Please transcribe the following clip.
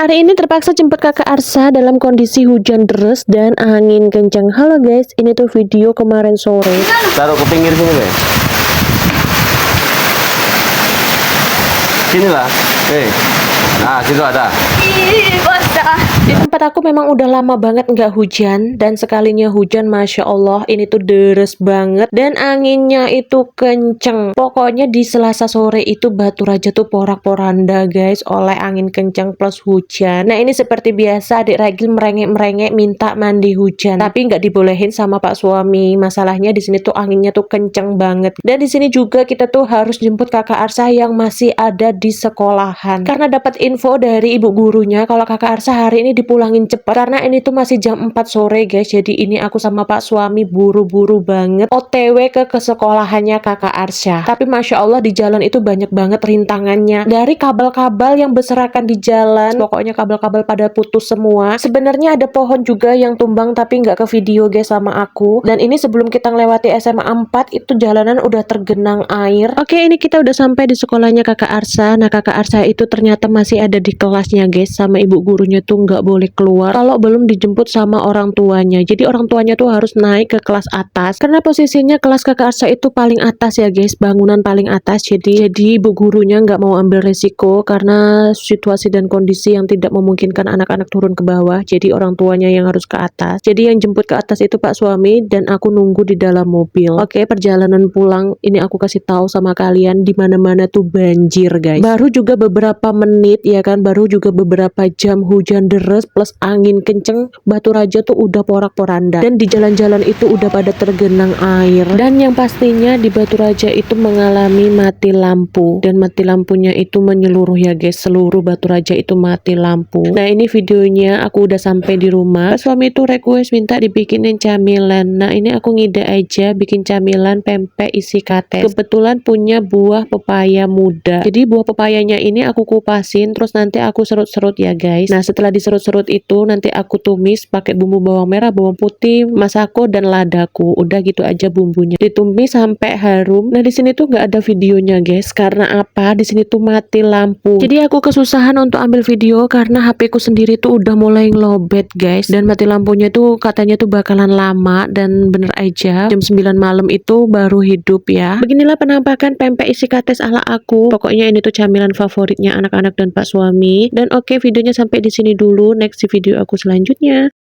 Hari ini terpaksa jemput kakak Arsa dalam kondisi hujan deras dan angin kencang. Halo guys, ini tuh video kemarin sore. Taruh ke pinggir sini deh. Sini lah. Nah, situ ada. Di tempat aku memang udah lama banget nggak hujan, dan sekalinya hujan Masya Allah ini tuh deres banget dan anginnya itu kenceng. Pokoknya di Selasa sore itu Batu Raja tuh porak-poranda guys oleh angin kencang plus hujan. Nah ini seperti biasa adik Ragil merengek-merengek minta mandi hujan, tapi nggak dibolehin sama pak suami. Masalahnya di sini tuh anginnya tuh kenceng banget, dan di sini juga kita tuh harus jemput kakak Arsa yang masih ada di sekolahan karena dapat info dari ibu gurunya kalau kakak Arsa hari ini dipulangin cepat karena ini tuh masih jam 4 sore guys. Jadi ini aku sama pak suami buru-buru banget OTW ke sekolahannya kakak Arsa. Tapi Masya Allah di jalan itu banyak banget rintangannya, dari kabel-kabel yang berserakan di jalan, pokoknya kabel-kabel pada putus semua. Sebenarnya ada pohon juga yang tumbang tapi nggak ke video guys sama aku. Dan ini sebelum kita melewati SMA 4 itu jalanan udah tergenang air. Oke, ini kita udah sampai di sekolahnya kakak Arsa. Nah kakak Arsa itu ternyata masih ada di kelasnya guys, sama ibu gurunya tuh nggak boleh keluar kalau belum dijemput sama orang tuanya. Jadi orang tuanya tuh harus naik ke kelas atas karena posisinya kelas kakak Arsa itu paling atas ya guys, bangunan paling atas. Jadi ibu gurunya nggak mau ambil resiko karena situasi dan kondisi yang tidak memungkinkan anak-anak turun ke bawah, jadi orang tuanya yang harus ke atas. Jadi yang jemput ke atas itu pak suami dan aku nunggu di dalam mobil. Oke, perjalanan pulang ini aku kasih tahu sama kalian di mana-mana tuh banjir guys. Baru juga beberapa menit ya kan, baru juga beberapa jam hujan deras plus angin kenceng, Batu Raja tuh udah porak-poranda dan di jalan-jalan itu udah pada tergenang air. Dan yang pastinya di Batu Raja itu mengalami mati lampu, dan mati lampunya itu menyeluruh ya guys, seluruh Batu Raja itu mati lampu. Nah ini videonya aku udah sampai di rumah. Suami itu request minta dibikinin camilan. Nah ini aku ngide aja bikin camilan pempek isi kates. Kebetulan punya buah pepaya muda, jadi buah pepayanya ini aku kupasin terus nanti aku serut-serut ya guys. Nah setelah diserut-serut itu nanti aku tumis pakai bumbu bawang merah, bawang putih, masako dan ladaku. Udah gitu aja bumbunya, ditumis sampai harum. Nah di sini tuh nggak ada videonya guys, karena apa, di sini tuh mati lampu. Jadi aku kesusahan untuk ambil video karena HP ku sendiri tuh udah mulai ngelobet guys, dan mati lampunya tuh katanya tuh bakalan lama, dan bener aja jam 9 malam itu baru hidup ya. Beginilah penampakan pempek isi kates ala aku. Pokoknya ini tuh camilan favoritnya anak-anak dan pak suami. Dan oke, videonya sampai di sini dulu. Next di video aku selanjutnya.